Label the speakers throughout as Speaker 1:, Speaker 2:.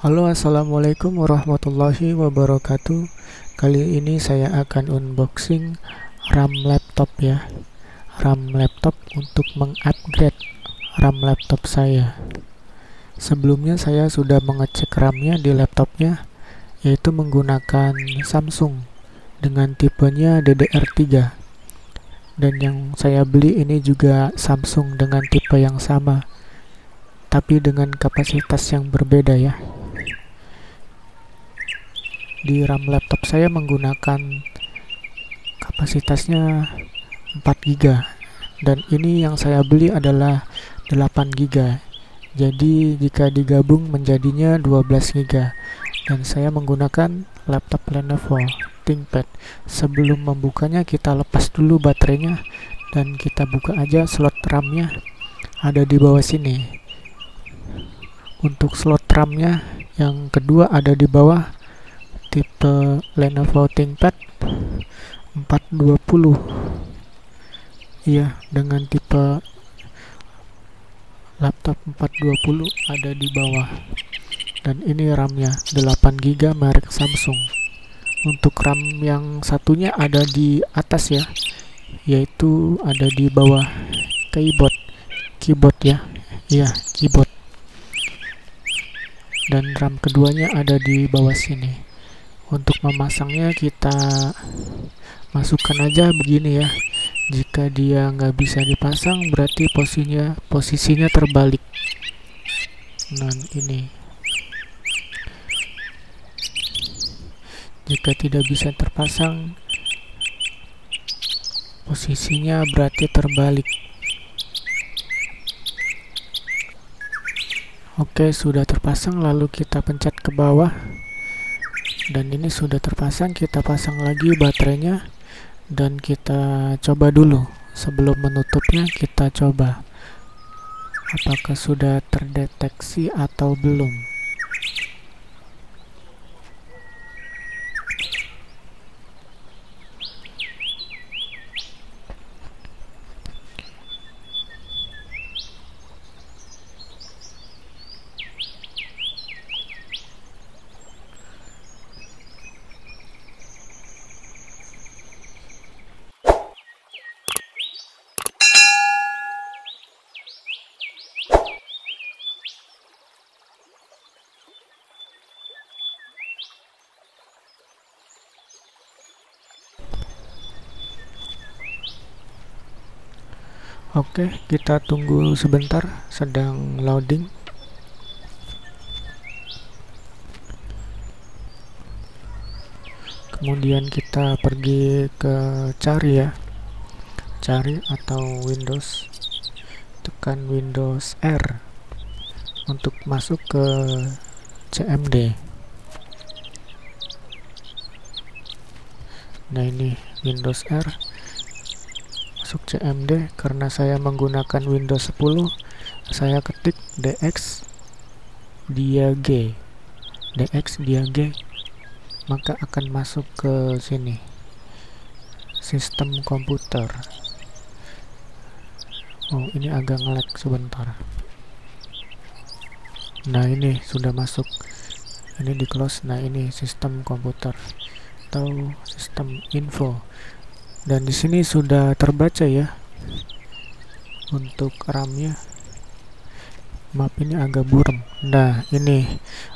Speaker 1: Halo, assalamualaikum warahmatullahi wabarakatuh. Kali ini saya akan unboxing RAM laptop ya. RAM laptop untuk mengupgrade RAM laptop saya. Sebelumnya saya sudah mengecek RAM-nya di laptopnya, yaitu menggunakan Samsung dengan tipenya DDR3. Dan yang saya beli ini juga Samsung dengan tipe yang sama, tapi dengan kapasitas yang berbeda ya. Di RAM laptop saya menggunakan kapasitasnya 4 GB, dan ini yang saya beli adalah 8 GB. Jadi jika digabung menjadinya 12 GB. Dan saya menggunakan laptop Lenovo ThinkPad. Sebelum membukanya kita lepas dulu baterainya dan kita buka aja slot RAM-nya, ada di bawah sini. Untuk slot RAM-nya yang kedua ada di bawah, tipe Lenovo ThinkPad 420. Iya, dengan tipe laptop 420 ada di bawah. Dan ini RAM-nya 8 GB merek Samsung. Untuk RAM yang satunya ada di atas ya, yaitu ada di bawah keyboard ya. Iya, keyboard. Dan RAM keduanya ada di bawah sini. Untuk memasangnya kita masukkan aja begini ya. Jika dia nggak bisa dipasang berarti posisinya terbalik. Nah ini, jika tidak bisa terpasang posisinya berarti terbalik. Oke, sudah terpasang, lalu kita pencet ke bawah. Dan ini sudah terpasang, kita pasang lagi baterainya dan kita coba dulu. Sebelum menutupnya kita coba apakah sudah terdeteksi atau belum. Oke, kita tunggu sebentar, sedang loading. Kemudian kita pergi ke cari ya, cari atau Windows, tekan Windows R untuk masuk ke CMD. Nah ini Windows R, masuk CMD. Karena saya menggunakan Windows 10, saya ketik DX Diag, maka akan masuk ke sini, sistem komputer. Oh ini agak nge-lag sebentar. Nah ini sudah masuk, ini di close. Nah ini sistem komputer atau sistem info. Dan di sini sudah terbaca ya untuk RAM-nya. Maaf ini agak buram. Nah ini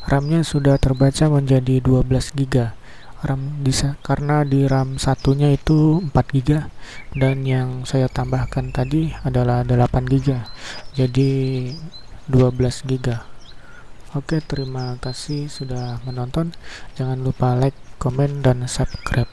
Speaker 1: RAM-nya sudah terbaca menjadi 12 GB RAM karena di RAM satunya itu 4 GB dan yang saya tambahkan tadi adalah 8 GB, jadi 12 GB. Oke, terima kasih sudah menonton. Jangan lupa like, komen, dan subscribe.